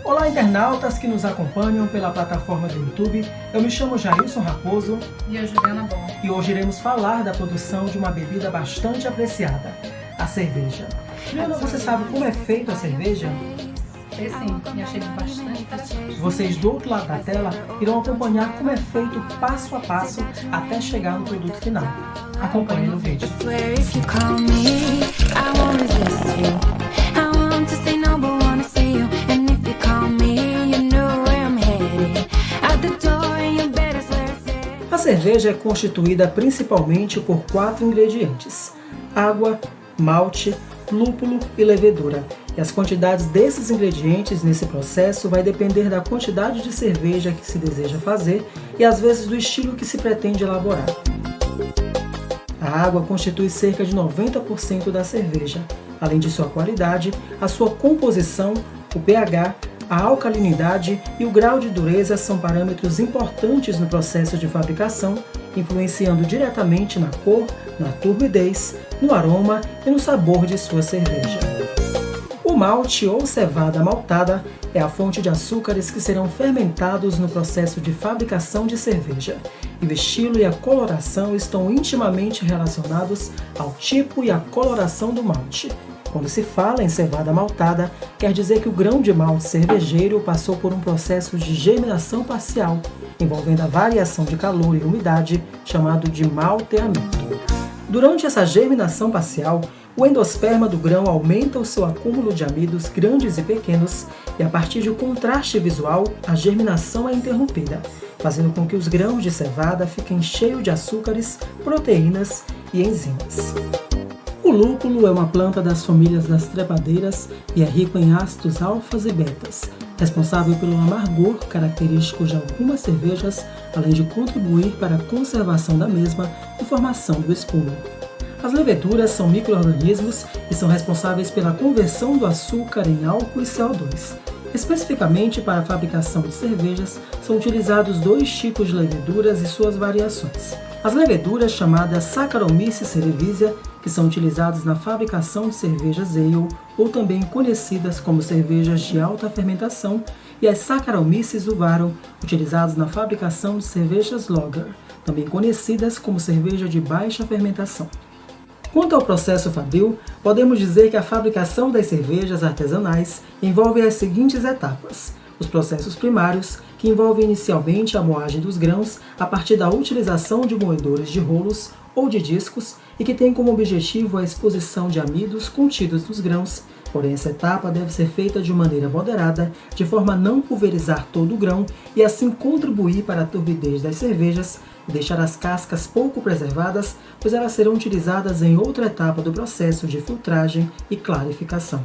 Olá, internautas que nos acompanham pela plataforma do YouTube. Eu me chamo Jailson Raposo E eu, Juliana Bom. e hoje iremos falar da produção de uma bebida bastante apreciada, a cerveja. Juliana, você sabe como é feita a cerveja? Sei sim, e achei bastante interessante. Vocês do outro lado da tela irão acompanhar como é feito passo a passo até chegar no produto final. Acompanhe no vídeo. Swear if you call me, I won't resist you. I want to say no, but wanna see you. And if you call me, you know where I'm headed. Out the door, you better swear it's there. A cerveja é constituída principalmente por 4 ingredientes: água, malte, lúpulo e levedura. E as quantidades desses ingredientes nesse processo vai depender da quantidade de cerveja que se deseja fazer e às vezes do estilo que se pretende elaborar. A água constitui cerca de 90% da cerveja. Além de sua qualidade, a sua composição, o pH, a alcalinidade e o grau de dureza são parâmetros importantes no processo de fabricação, influenciando diretamente na cor, na turbidez, no aroma e no sabor de sua cerveja. O malte ou cevada maltada é a fonte de açúcares que serão fermentados no processo de fabricação de cerveja, e o estilo e a coloração estão intimamente relacionados ao tipo e à coloração do malte. Quando se fala em cevada maltada, quer dizer que o grão de malte cervejeiro passou por um processo de germinação parcial, envolvendo a variação de calor e umidade, chamado de malteamento. Durante essa germinação parcial, o endosperma do grão aumenta o seu acúmulo de amidos grandes e pequenos, e a partir de um contraste visual, a germinação é interrompida, fazendo com que os grãos de cevada fiquem cheios de açúcares, proteínas e enzimas. O lúpulo é uma planta das famílias das trepadeiras e é rico em ácidos alfas e betas, responsável pelo amargor característico de algumas cervejas, além de contribuir para a conservação da mesma e formação do espuma. As leveduras são micro-organismos e são responsáveis pela conversão do açúcar em álcool e CO2. Especificamente para a fabricação de cervejas, são utilizados 2 tipos de leveduras e suas variações. As leveduras chamadas Saccharomyces cerevisiae, que são utilizadas na fabricação de cervejas ale, ou também conhecidas como cervejas de alta fermentação, e as Saccharomyces uvarum, utilizadas na fabricação de cervejas lager, também conhecidas como cerveja de baixa fermentação. Quanto ao processo fabril, podemos dizer que a fabricação das cervejas artesanais envolve as seguintes etapas: os processos primários, que envolvem inicialmente a moagem dos grãos a partir da utilização de moedores de rolos ou de discos e que tem como objetivo a exposição de amidos contidos nos grãos. Porém, essa etapa deve ser feita de maneira moderada, de forma a não pulverizar todo o grão e assim contribuir para a turbidez das cervejas e deixar as cascas pouco preservadas, pois elas serão utilizadas em outra etapa do processo de filtragem e clarificação.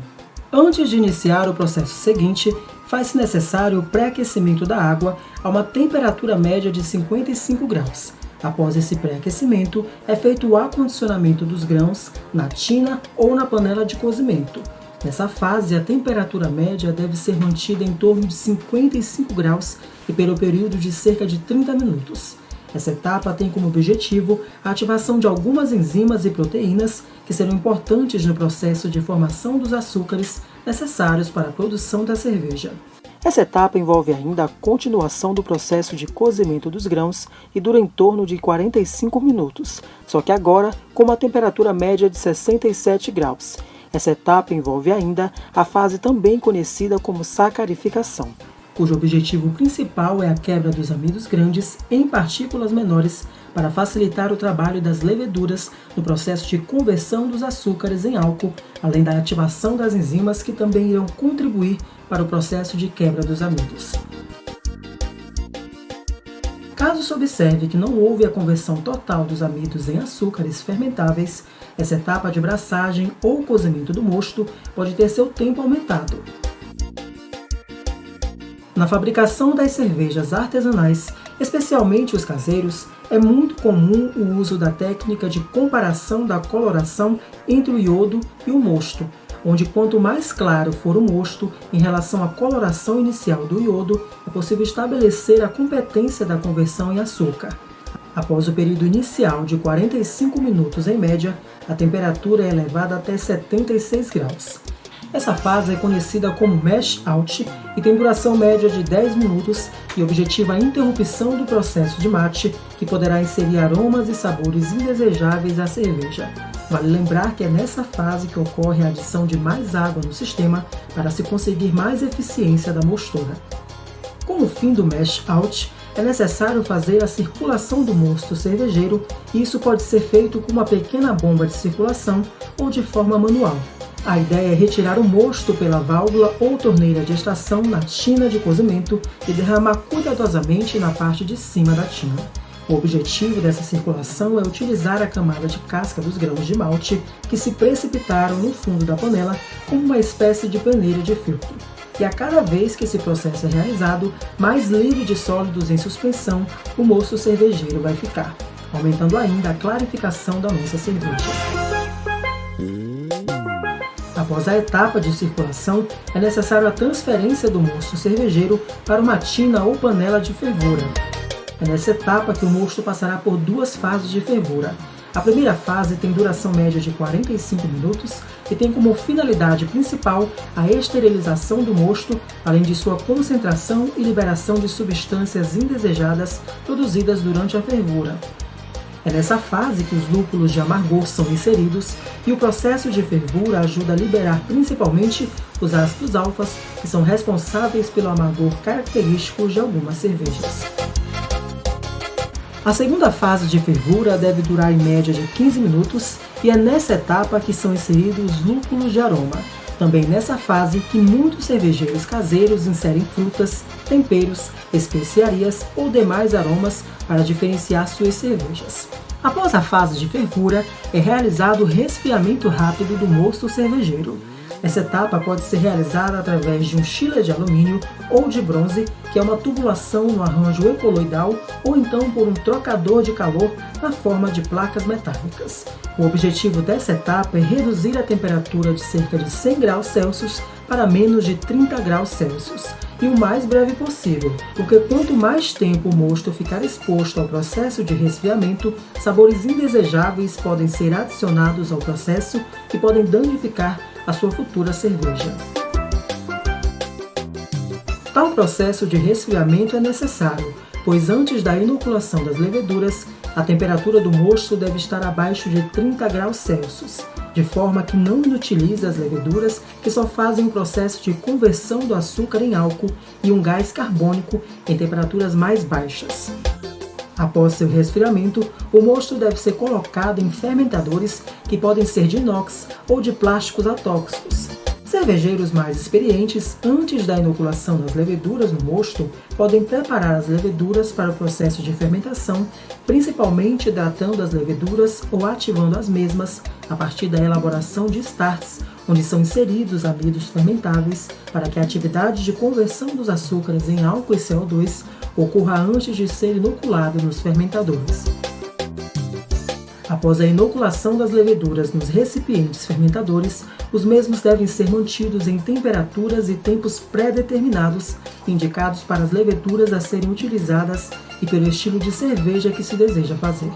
Antes de iniciar o processo seguinte, faz-se necessário o pré-aquecimento da água a uma temperatura média de 55 graus. Após esse pré-aquecimento, é feito o acondicionamento dos grãos na tina ou na panela de cozimento. Nessa fase, a temperatura média deve ser mantida em torno de 55 graus e pelo período de cerca de 30 minutos. Essa etapa tem como objetivo a ativação de algumas enzimas e proteínas que serão importantes no processo de formação dos açúcares necessários para a produção da cerveja. Essa etapa envolve ainda a continuação do processo de cozimento dos grãos e dura em torno de 45 minutos, só que agora com uma temperatura média de 67 graus. Essa etapa envolve ainda a fase também conhecida como sacarificação, cujo objetivo principal é a quebra dos amidos grandes em partículas menores para facilitar o trabalho das leveduras no processo de conversão dos açúcares em álcool, além da ativação das enzimas que também irão contribuir para o processo de quebra dos amidos. Caso se observe que não houve a conversão total dos amidos em açúcares fermentáveis, essa etapa de braçagem ou cozimento do mosto pode ter seu tempo aumentado. Na fabricação das cervejas artesanais, especialmente os caseiros, é muito comum o uso da técnica de comparação da coloração entre o iodo e o mosto, onde quanto mais claro for o mosto em relação à coloração inicial do iodo, é possível estabelecer a competência da conversão em açúcar. Após o período inicial de 45 minutos em média, a temperatura é elevada até 76 graus. Essa fase é conhecida como mash out e tem duração média de 10 minutos e objetiva a interrupção do processo de mate, que poderá inserir aromas e sabores indesejáveis à cerveja. Vale lembrar que é nessa fase que ocorre a adição de mais água no sistema para se conseguir mais eficiência da mostura. Com o fim do mash out, é necessário fazer a circulação do mosto cervejeiro e isso pode ser feito com uma pequena bomba de circulação ou de forma manual. A ideia é retirar o mosto pela válvula ou torneira de extração na tina de cozimento e derramar cuidadosamente na parte de cima da tina. O objetivo dessa circulação é utilizar a camada de casca dos grãos de malte que se precipitaram no fundo da panela como uma espécie de peneira de filtro. E a cada vez que esse processo é realizado, mais livre de sólidos em suspensão o mosto cervejeiro vai ficar, aumentando ainda a clarificação da nossa cerveja. Após a etapa de circulação, é necessário a transferência do mosto cervejeiro para uma tina ou panela de fervura. É nessa etapa que o mosto passará por duas fases de fervura. A primeira fase tem duração média de 45 minutos e tem como finalidade principal a esterilização do mosto, além de sua concentração e liberação de substâncias indesejadas produzidas durante a fervura. É nessa fase que os lúpulos de amargor são inseridos e o processo de fervura ajuda a liberar principalmente os ácidos alfas, que são responsáveis pelo amargor característico de algumas cervejas. A segunda fase de fervura deve durar em média de 15 minutos e é nessa etapa que são inseridos os lúpulos de aroma. Também nessa fase que muitos cervejeiros caseiros inserem frutas, temperos, especiarias ou demais aromas para diferenciar suas cervejas. Após a fase de fervura, é realizado o resfriamento rápido do mosto cervejeiro. Essa etapa pode ser realizada através de um chiller de alumínio ou de bronze, que é uma tubulação no arranjo ecoloidal, ou então por um trocador de calor na forma de placas metálicas. O objetivo dessa etapa é reduzir a temperatura de cerca de 100 graus Celsius para menos de 30 graus Celsius, e o mais breve possível, porque quanto mais tempo o mosto ficar exposto ao processo de resfriamento, sabores indesejáveis podem ser adicionados ao processo e podem danificar a sua futura cerveja. Tal processo de resfriamento é necessário, pois antes da inoculação das leveduras, a temperatura do mosto deve estar abaixo de 30 graus Celsius, de forma que não inutilize as leveduras que só fazem o processo de conversão do açúcar em álcool e um gás carbônico em temperaturas mais baixas. Após seu resfriamento, o mosto deve ser colocado em fermentadores que podem ser de inox ou de plásticos atóxicos. Cervejeiros mais experientes, antes da inoculação das leveduras no mosto, podem preparar as leveduras para o processo de fermentação, principalmente hidratando as leveduras ou ativando as mesmas a partir da elaboração de starts, onde são inseridos amidos fermentáveis para que a atividade de conversão dos açúcares em álcool e CO2 ocorra antes de ser inoculado nos fermentadores. Após a inoculação das leveduras nos recipientes fermentadores, os mesmos devem ser mantidos em temperaturas e tempos pré-determinados, indicados para as leveduras a serem utilizadas e pelo estilo de cerveja que se deseja fazer.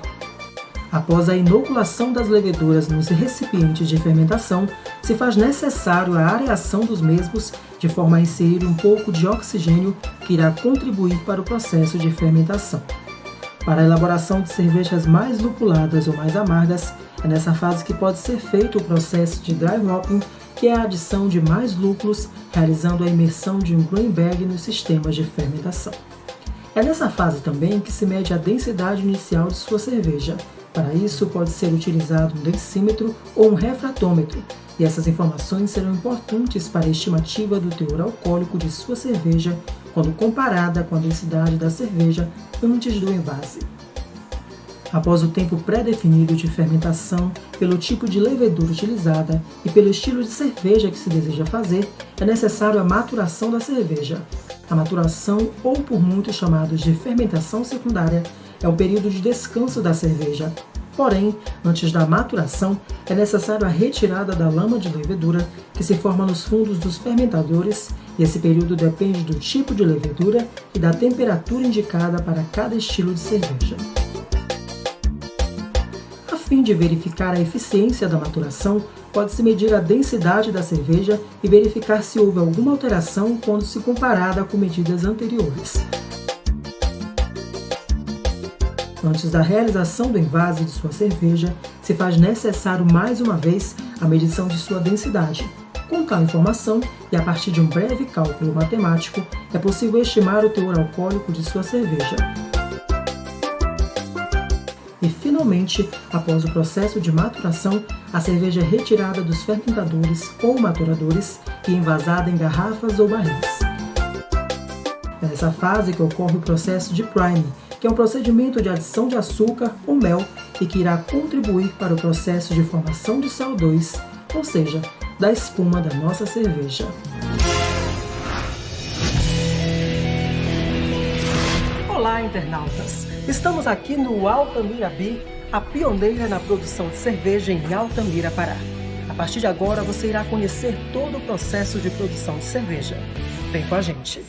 Após a inoculação das leveduras nos recipientes de fermentação, se faz necessário a areação dos mesmos de forma a inserir um pouco de oxigênio que irá contribuir para o processo de fermentação. Para a elaboração de cervejas mais lupuladas ou mais amargas, é nessa fase que pode ser feito o processo de dry hopping, que é a adição de mais lúpulos, realizando a imersão de um grain bag nos sistemas de fermentação. É nessa fase também que se mede a densidade inicial de sua cerveja. Para isso, pode ser utilizado um densímetro ou um refratômetro, e essas informações serão importantes para a estimativa do teor alcoólico de sua cerveja quando comparada com a densidade da cerveja antes do envase. Após o tempo pré-definido de fermentação, pelo tipo de levedura utilizada e pelo estilo de cerveja que se deseja fazer, é necessário a maturação da cerveja. A maturação, ou por muitos chamados de fermentação secundária, é o período de descanso da cerveja. Porém, antes da maturação, é necessário a retirada da lama de levedura que se forma nos fundos dos fermentadores, e esse período depende do tipo de levedura e da temperatura indicada para cada estilo de cerveja. A fim de verificar a eficiência da maturação, pode-se medir a densidade da cerveja e verificar se houve alguma alteração quando se comparada com medidas anteriores. Antes da realização do envase de sua cerveja, se faz necessário mais uma vez a medição de sua densidade. Com tal informação, e a partir de um breve cálculo matemático, é possível estimar o teor alcoólico de sua cerveja. E, finalmente, após o processo de maturação, a cerveja é retirada dos fermentadores ou maturadores e envasada em garrafas ou barris. É nessa fase que ocorre o processo de priming, que é um procedimento de adição de açúcar ou mel e que irá contribuir para o processo de formação de CO2, ou seja, da espuma da nossa cerveja. Olá, internautas! Estamos aqui no Altamira Beer, a pioneira na produção de cerveja em Altamira, Pará. A partir de agora você irá conhecer todo o processo de produção de cerveja. Vem com a gente!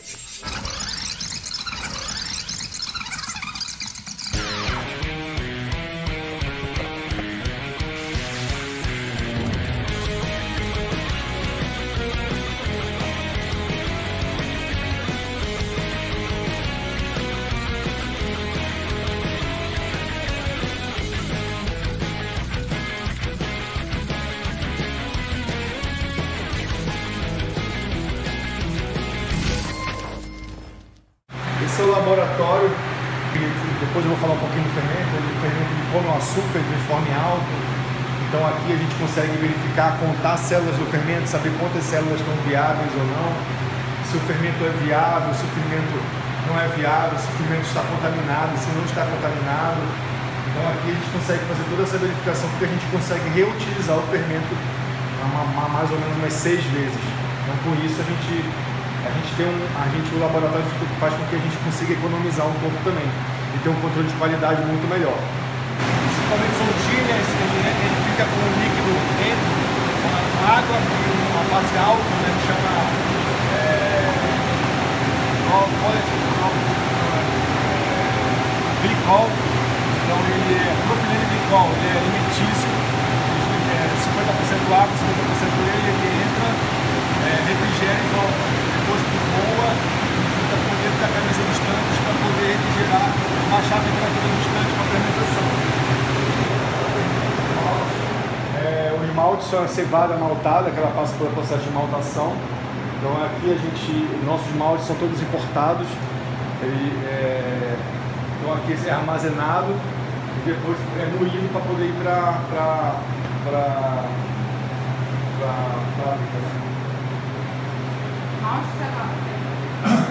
Esse é o laboratório, depois eu vou falar um pouquinho do fermento. O fermento come o açúcar de forma alta, então aqui a gente consegue verificar, contar as células do fermento, saber quantas células estão viáveis ou não, se o fermento é viável, se o fermento não é viável, se o fermento está contaminado, se não está contaminado. Então aqui a gente consegue fazer toda essa verificação, porque a gente consegue reutilizar o fermento mais ou menos umas 6 vezes. Então por isso o laboratório faz com que a gente consiga economizar um pouco também e ter um controle de qualidade muito melhor. Principalmente são tiras, ele fica com um líquido dentro, com água e uma base alta, né, que chama glicol. Então ele é propileno glicol, ele é alimentício, 50% água, 50% ele entra, refrigera e volta. Depois que voa, fica por dentro da camisa dos tanques para poder refrigerar, baixar a temperatura dos tanques para a fermentação. O esmalte são a cevada maltada, que ela passa pelo processo de maltação. Então aqui nossos esmaltes são todos importados. Então aqui é armazenado e depois é moído para poder ir para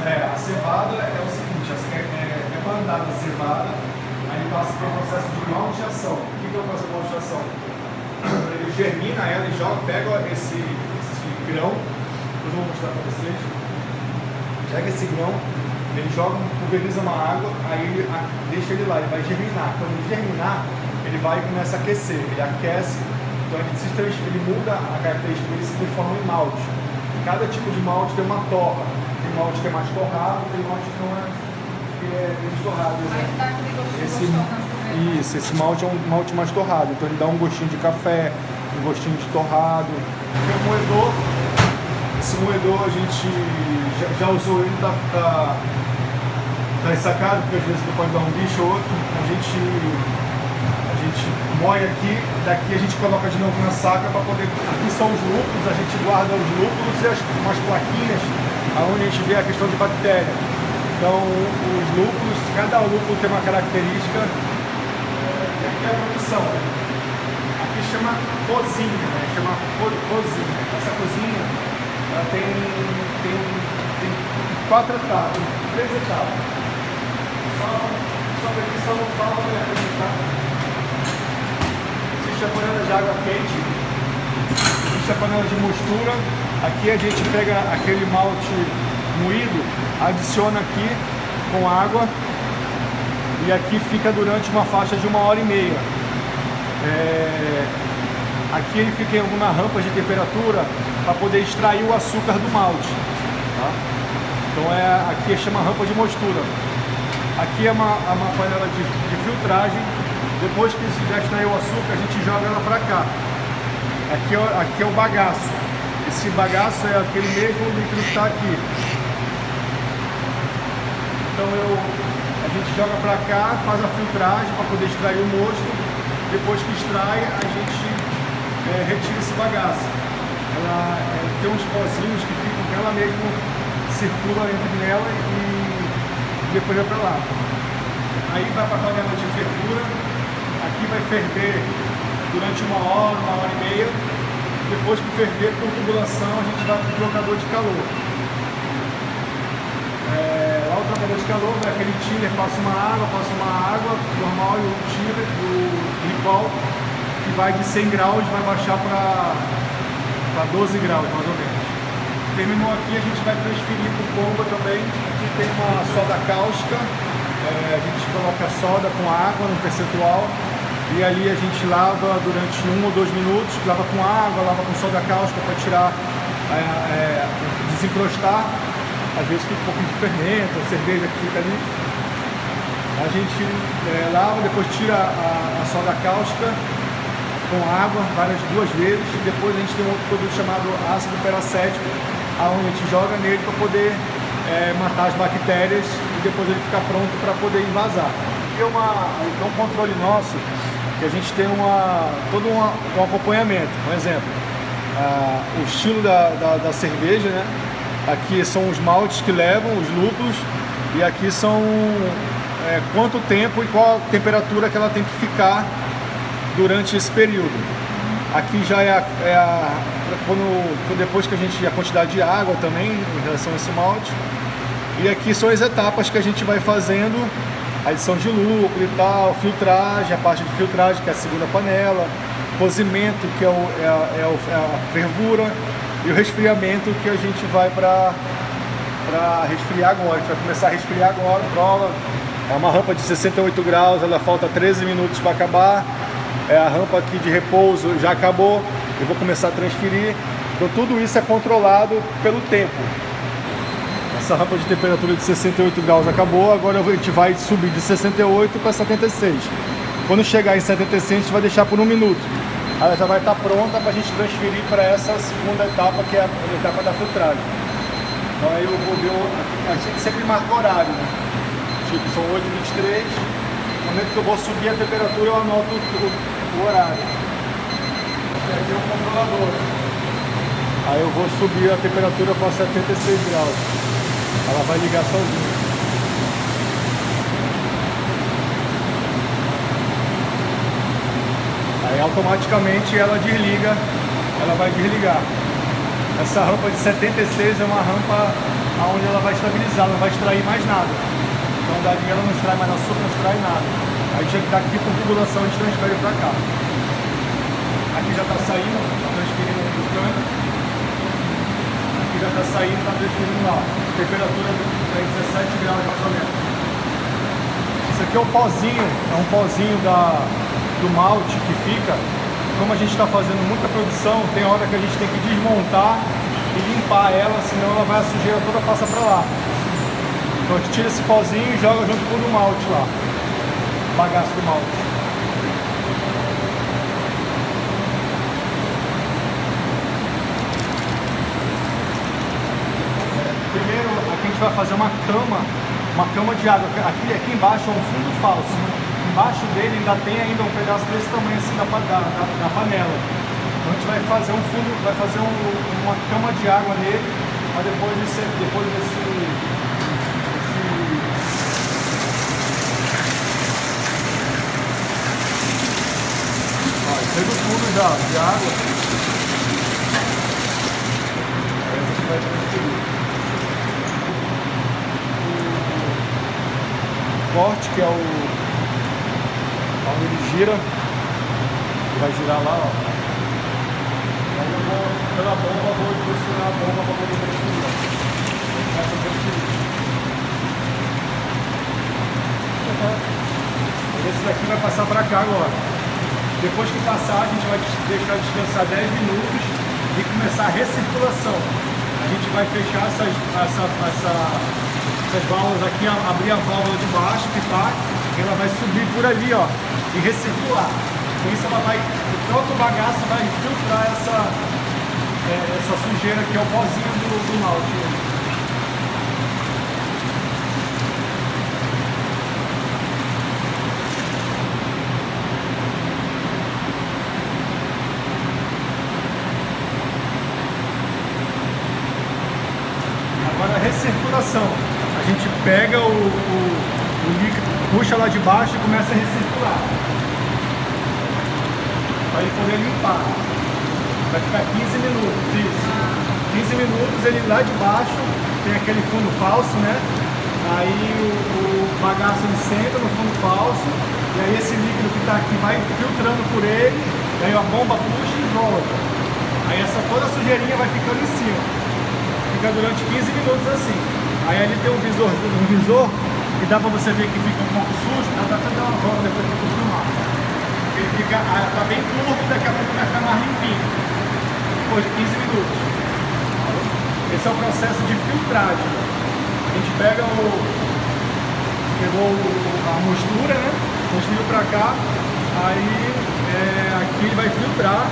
a cevada é o seguinte, é plantada a cevada, aí passa pelo processo de malteação. O que é o processo de malteação? Ele germina ela e pega esse grão, eu vou mostrar para vocês. Pega esse grão, ele pulveriza uma água, aí ele deixa ele lá, ele vai germinar. Quando ele germinar, ele vai e começa a aquecer, ele aquece, então ele muda a característica dele, se transforma em malte. Cada tipo de malte tem uma torra. Tem malte que é mais torrado, tem malte que não é menos torrado. Esse malte é um malte mais torrado, então ele dá um gostinho de café, um gostinho de torrado. Tem um moedor. Esse moedor a gente já usou ele, tá ensacado, porque às vezes ele pode dar um bicho ou outro. A gente moe aqui, daqui a gente coloca de novo na saca para poder... Aqui são os lúpulos, a gente guarda os lúpulos e umas plaquinhas onde a gente vê a questão de bactéria. Então os lúpulos, cada lúpulo tem uma característica, aqui é a produção. Aqui chama cozinha, né? Chama cozinha. Essa cozinha ela tem 4 etapas, 3 etapas. Só que só não fala, né? Existe a panela de água quente, existe a panela de mostura. Aqui a gente pega aquele malte moído, adiciona aqui com água e aqui fica durante uma faixa de 1h30. Aqui ele fica em alguma rampa de temperatura para poder extrair o açúcar do malte. Tá? Então aqui chama rampa de mostura. Aqui é uma panela de filtragem. Depois que já extraiu o açúcar, a gente joga ela para cá. Aqui é o bagaço. Esse bagaço é aquele mesmo líquido que está aqui. Então a gente joga para cá, faz a filtragem para poder extrair o mosto. Depois que extrai, a gente retira esse bagaço. Ela tem uns pozinhos que ficam, ela mesmo circula nela e depois vai para lá. Aí vai para a panela de fervura. Aqui vai ferver durante 1 hora, 1h30. Depois que ferver por tubulação, a gente vai para o trocador de calor. Lá o trocador de calor, aquele chiller passa uma água normal e o chiller do Ripol, que vai de 100 graus, vai baixar para 12 graus, mais ou menos. Terminou aqui, a gente vai transferir para o bomba também. Aqui tem uma soda cáustica, a gente coloca soda com água no percentual. E ali a gente lava durante 1 ou 2 minutos, lava com água, lava com soda cáustica para tirar, desencrostar. Às vezes fica um pouquinho de fermento, a cerveja que fica ali. A gente lava, depois tira a soda cáustica com água, 2 vezes. E depois a gente tem um outro produto chamado ácido peracético, onde a gente joga nele para poder matar as bactérias e depois ele fica pronto para poder envasar. E um controle nosso, que a gente tem todo um acompanhamento. Um exemplo, o estilo da cerveja, né? Aqui são os maltes que levam, os lúpulos, e aqui são quanto tempo e qual a temperatura que ela tem que ficar durante esse período. Aqui já depois que a quantidade de água também em relação a esse malte. E aqui são as etapas que a gente vai fazendo. Adição de lúpulo e tal, filtragem, a parte de filtragem, que é a segunda panela, cozimento, que é a fervura, e o resfriamento, que a gente vai para resfriar agora. A gente vai começar a resfriar agora, prova. É uma rampa de 68 graus, ela falta 13 minutos para acabar. A rampa aqui de repouso já acabou, eu vou começar a transferir. Então tudo isso é controlado pelo tempo. Essa rampa de temperatura de 68 graus acabou, agora a gente vai subir de 68 para 76. Quando chegar em 76, a gente vai deixar por 1 minuto. Ela já vai estar pronta para a gente transferir para essa segunda etapa, que é a etapa da filtragem. Então aí eu vou ver, a gente sempre marca horário, né? Tipo, são 8h23, no momento que eu vou subir a temperatura, eu anoto o horário. Aqui é o controlador. Aí eu vou subir a temperatura para 76 graus. Ela vai ligar sozinha. Aí automaticamente ela desliga, ela vai desligar. Essa rampa de 76 é uma rampa onde ela vai estabilizar, não vai extrair mais nada. Então dali ela não extrai mais açúcar, não extrai nada. Aí daqui com tubulação a gente transfere para cá. Aqui já está saindo, está transferindo para o câmbio. Aqui já está saindo, está transferindo lá. Temperatura é 17 graus mais ou menos. Isso aqui é um pozinho do malte que fica. Como a gente está fazendo muita produção, tem hora que a gente tem que desmontar e limpar ela, senão ela vai, a sujeira toda passa para lá. Então a gente tira esse pozinho e joga junto com o malte lá, o bagaço do malte. Primeiro aqui a gente vai fazer uma cama de água. Aqui embaixo é um fundo falso. Embaixo dele ainda tem um pedaço desse tamanho assim da panela. Então a gente vai fazer um fundo, uma cama de água nele, mas depois desse chega o fundo já de água. Aí a gente vai transferir. O corte, que é onde ele gira, vai girar lá, ó. Aí eu vou, pela bomba, vou direcionar a bomba para poder transferir. Começa a transferir. Esse daqui vai passar para cá agora. Depois que passar, a gente vai deixar descansar 10 minutos e começar a recirculação. A gente vai fechar essas válvulas aqui, abrir a válvula de baixo, pipar, e ela vai subir por ali, ó, e recircular. Com isso ela vai, o próprio bagaço vai filtrar essa sujeira que é o pozinho do malte. Agora a recirculação. A gente pega o líquido, puxa lá de baixo e começa a recircular. Para ele poder limpar. Vai ficar 15 minutos, isso. 15 minutos ele lá de baixo, tem aquele fundo falso, né? Aí o bagaço ele senta no fundo falso, e aí esse líquido que está aqui vai filtrando por ele, e aí a bomba puxa e volta. Aí toda a sujeirinha vai ficando em cima. Fica durante 15 minutos assim. Aí ali tem um visor que dá pra você ver que fica um pouco sujo, dá pra dar uma volta depois que eu filmar. Ele fica, tá bem turvo e daqui a pouco vai ficar mais limpinho. Depois de 15 minutos. Esse é o processo de filtragem. A gente pegou a mostura, né? Transferiu pra cá, aí aqui ele vai filtrar.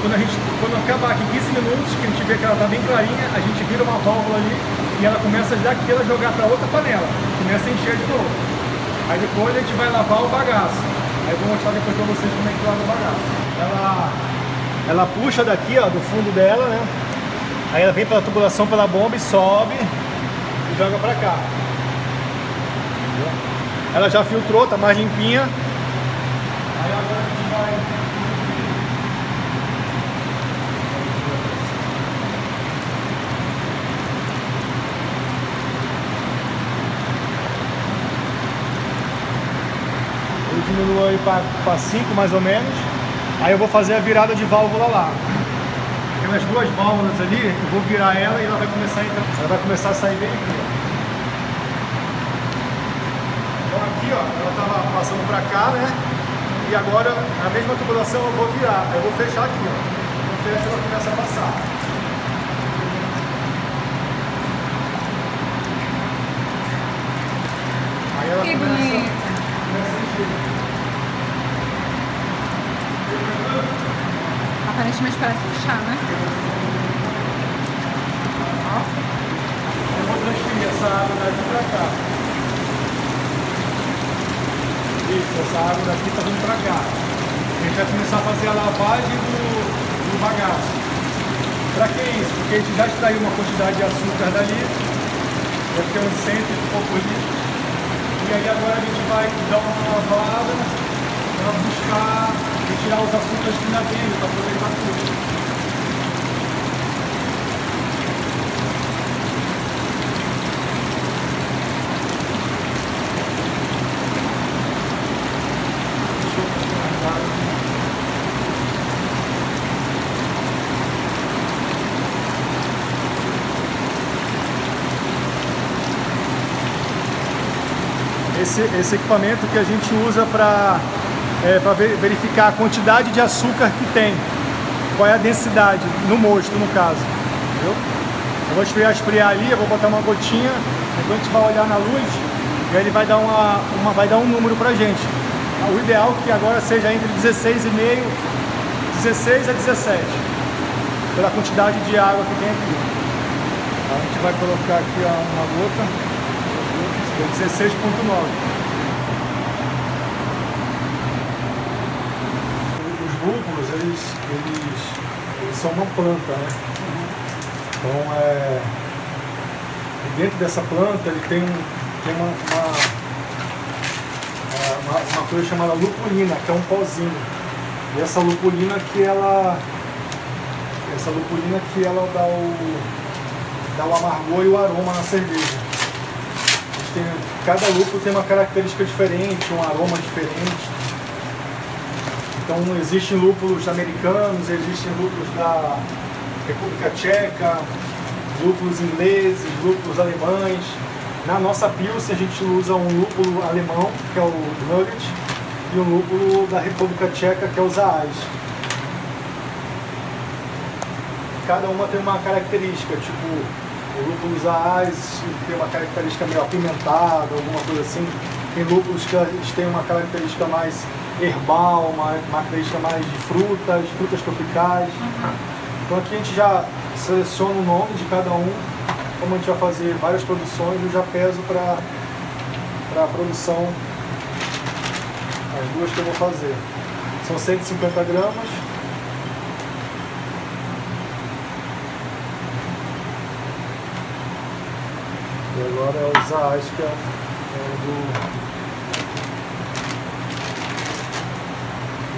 Quando acabar aqui 15 minutos, que a gente vê que ela está bem clarinha, a gente vira uma válvula ali e ela começa daqui a jogar para outra panela, começa a encher de novo. Aí depois a gente vai lavar o bagaço. Aí eu vou mostrar depois para vocês como é que lava o bagaço. Ela puxa daqui, ó, do fundo dela, né? Aí ela vem pela tubulação, pela bomba e sobe e joga para cá. Ela já filtrou, tá mais limpinha. Aí agora a gente vai... Diminuo aí para 5 mais ou menos. Aí eu vou fazer a virada de válvula lá. Tem umas duas válvulas ali, eu vou virar ela e ela vai começar a entrar. Ela vai começar a sair bem aqui, ó. Então aqui, ó, ela estava passando para cá, né? E agora a mesma tubulação eu vou virar. Eu vou fechar aqui, ó. Eu fecho e ela começa a passar. Aí ela começa a encher. Aparentemente parece fechar, né? Eu vou transferir essa água daqui pra cá. Isso, essa água daqui tá vindo pra cá. A gente vai começar a fazer a lavagem do bagaço. Pra que isso? Porque a gente já extraiu uma quantidade de açúcar dali. Vai ter uns 100 e poucos litros. E aí agora a gente vai dar uma lavada para buscar retirar os açúcares que ainda tem, para aproveitar tudo. Esse equipamento que a gente usa para verificar a quantidade de açúcar que tem, qual é a densidade, no mosto no caso, entendeu? Eu vou esfriar ali, eu vou botar uma gotinha, depois a gente vai olhar na luz e aí ele vai dar, vai dar um número pra gente. O ideal é que agora seja entre 16,5 e 16 a 17, pela quantidade de água que tem aqui. A gente vai colocar aqui uma gota. 16,9. Os lúpulos, eles são uma planta, né? Então, dentro dessa planta, ele tem uma coisa chamada lupulina, que é um pozinho. E essa lupulina que ela dá o amargor e o aroma na cerveja. Cada lúpulo tem uma característica diferente, um aroma diferente. Então existem lúpulos americanos, existem lúpulos da República Tcheca, lúpulos ingleses, lúpulos alemães. Na nossa Pilsen a gente usa um lúpulo alemão, que é o Nugget, e um lúpulo da República Tcheca, que é o Zaás. Cada uma tem uma característica, tipo, o lúpulo Zaás tem uma característica meio apimentada, alguma coisa assim. Tem lúpulos que eles têm uma característica mais herbal, uma característica mais de frutas tropicais. Então aqui a gente já seleciona o nome de cada um. Como a gente vai fazer várias produções, eu já peso para a produção, as duas que eu vou fazer. São 150 gramas. E agora é o Zaás, que é do...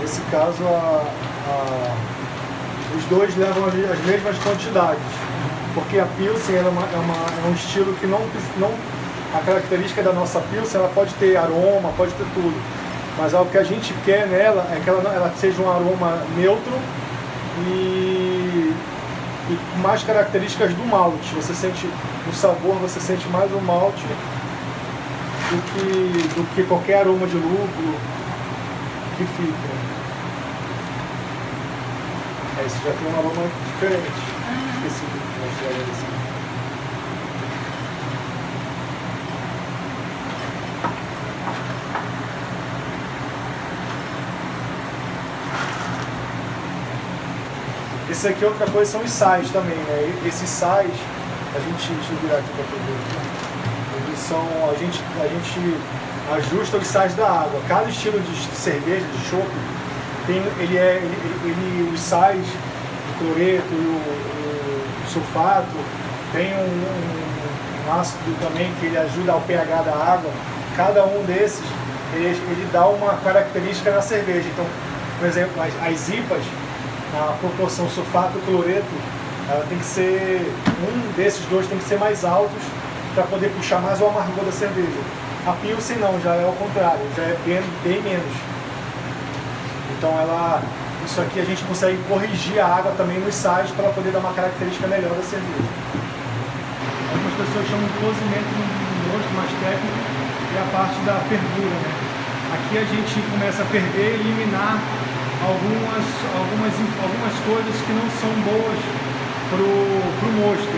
Nesse caso, os dois levam as mesmas quantidades, porque a Pilsen é um estilo que não... A característica da nossa Pilsen, ela pode ter aroma, pode ter tudo, mas o que a gente quer nela é que ela seja um aroma neutro e com mais características do malte. Você sente, no sabor, você sente mais o malte do que qualquer aroma de lúpulo que fica. Aí você já tem um aroma diferente. Esqueci de mostrar ele assim. Esse aqui, outra coisa, são os sais também, né? Esses sais, deixa eu virar aqui para poder ver. Eles são, a gente ajusta os sais da água. Cada estilo de cerveja, de chopp, os sais, o cloreto, o sulfato, tem um ácido também que ele ajuda ao pH da água. Cada um desses, ele dá uma característica na cerveja. Então, por exemplo, as IPAs, na proporção sulfato e cloreto, ela tem que ser, um desses dois tem que ser mais altos para poder puxar mais o amargor da cerveja. A Pilsen não, já é ao contrário, já é bem menos. Então isso aqui a gente consegue corrigir a água também nos sais para poder dar uma característica melhor da cerveja. Algumas pessoas chamam de cozimento no rosto mais técnico, que é a parte da fervura, né? Aqui a gente começa a ferver e eliminar algumas coisas que não são boas pro mosto,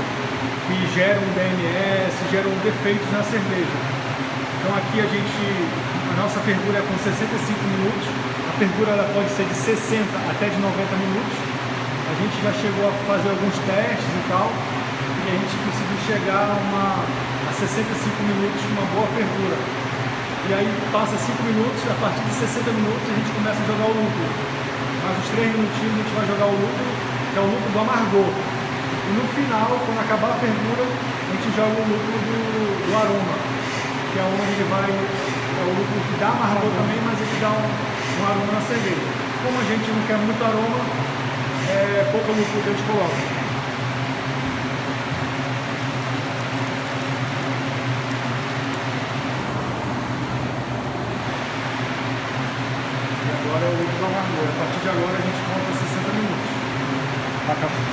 que geram DMS, geram defeitos na cerveja. Então aqui a nossa fervura é com 65 minutos, a fervura ela pode ser de 60 até de 90 minutos. A gente já chegou a fazer alguns testes e tal, e a gente conseguiu chegar a 65 minutos com uma boa fervura. E aí passa 5 minutos, a partir de 60 minutos a gente começa a jogar o lúpulo. Mas os 3 minutinhos a gente vai jogar o lúpulo, que é o lúpulo do amargor. E no final, quando acabar a fervura, a gente joga o lúpulo do aroma, que é onde ele vai, é o lúpulo que dá amargor também, mas ele dá um aroma na cerveja. Como a gente não quer muito aroma, pouco lúpulo que a gente coloca. Agora é o lúpulo do amargor. A partir de agora a gente conta 60 minutos. Acabou.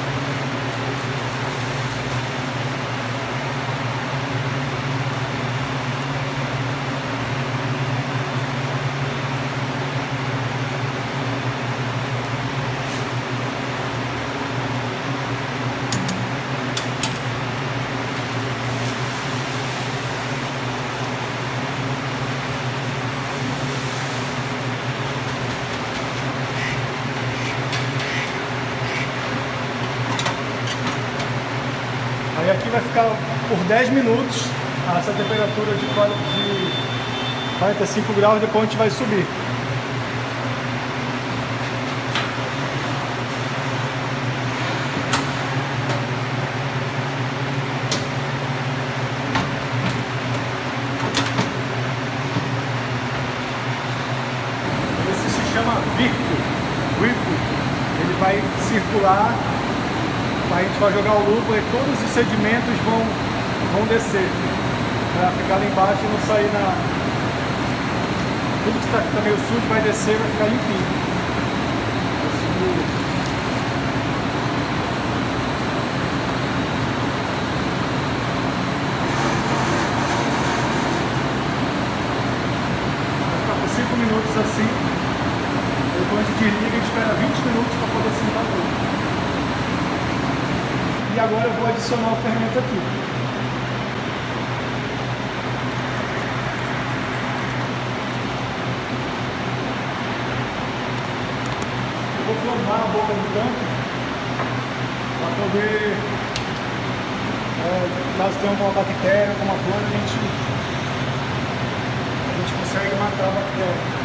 Aí aqui vai ficar por 10 minutos a essa temperatura de 45 graus, depois a gente vai subir. Esse se chama Whirlpool. Ele vai circular. A gente vai jogar o lúpulo e todos os sedimentos vão descer para ficar lá embaixo e não sair tudo que está meio sujo vai descer e vai ficar limpinho. Vai ficar por 5 minutos minutos assim. Depois a gente desliga e espera 20 minutos para poder sentar tudo. E agora eu vou adicionar o fermento aqui. Eu vou flambar a boca do tanque para poder, caso tenha alguma bactéria, alguma coisa, a gente consegue matar a bactéria.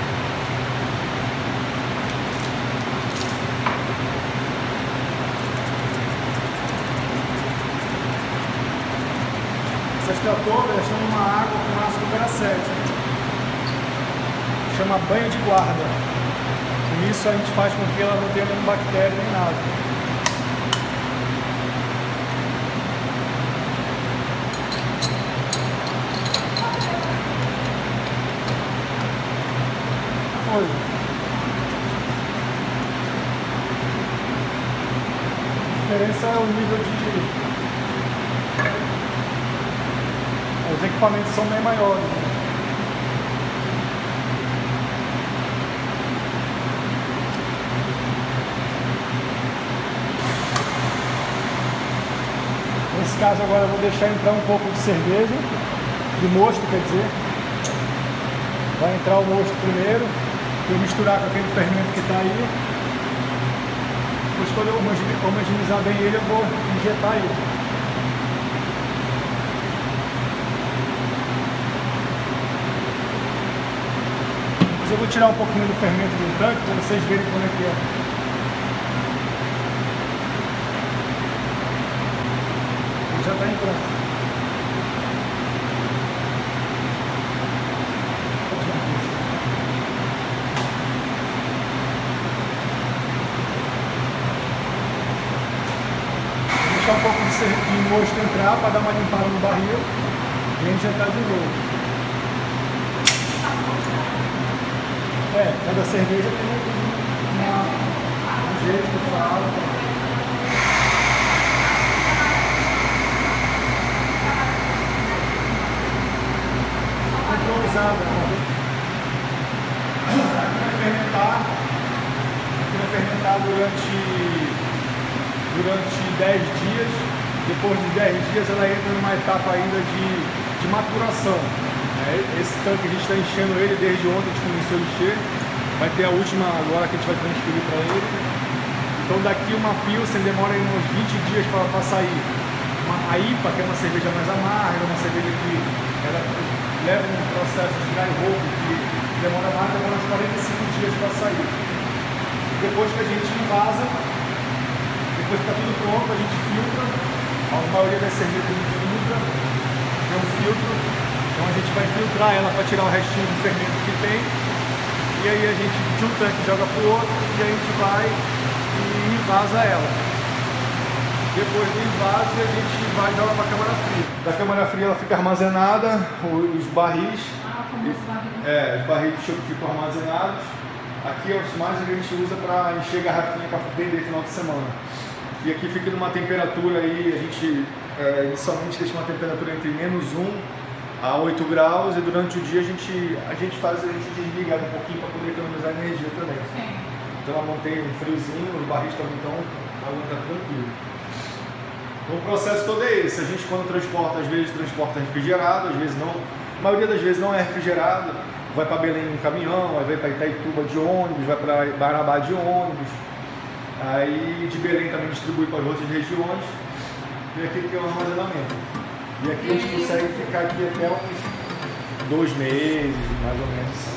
Essas todas estão numa água com ácido peracético. Chama banho de guarda. E isso a gente faz com que ela não tenha nenhuma bactéria nem nada. Olha. A diferença é o nível de... Os equipamentos são bem maiores. Né? Nesse caso agora eu vou deixar entrar um pouco de cerveja, de mosto, quer dizer. Vai entrar o mosto primeiro, vou misturar com aquele fermento que está aí. Depois quando eu homogeneizar bem ele, eu vou injetar ele. Eu vou tirar um pouquinho do fermento do tanque para vocês verem como é que é. Ele já está entrando. Vou deixar um pouco de mosto entrar para dar uma limpada no barril e injetar de novo. Cada cerveja tem um jeito que fala. Improvisada. Aqui vai fermentar durante 10 dias. Depois de 10 dias ela entra numa etapa ainda de maturação. Esse tanque a gente está enchendo ele desde ontem, a gente começou a encher. Vai ter a última agora que a gente vai transferir para ele. Então daqui uma Pilsen demora uns 20 dias para sair. A IPA, que é uma cerveja mais amarga, uma cerveja que ela leva um processo de dry hop que demora uns 45 dias para sair. Depois que a gente invasa, depois que está tudo pronto, a gente filtra. A maioria das cervejas a gente filtra, tem um filtro. Então a gente vai filtrar ela para tirar o restinho do fermento que tem. E aí a gente de um tanque joga para o outro e a gente vai e invasa ela. Depois do invase a gente vai e joga para a câmara fria. Da câmara fria ela fica armazenada, os barris. Os barris de chope ficam armazenados. Aqui é os mais que a gente usa para encher garrafinha para vender final de semana. E aqui fica numa temperatura aí, a gente inicialmente deixa uma temperatura entre -1 a 8 graus e durante o dia a gente desliga um pouquinho para poder economizar energia também. Sim. Então ela mantém um friozinho, os barris também estão tranquilo. Então, o processo todo é esse. A gente quando transporta, às vezes transporta refrigerado, às vezes não. A maioria das vezes não é refrigerado. Vai para Belém em caminhão, aí vai para Itaituba de ônibus, vai para Barabá de ônibus. Aí de Belém também distribui para as outras regiões. E aqui tem o armazenamento. E aqui a gente consegue ficar aqui até uns 2 meses, mais ou menos.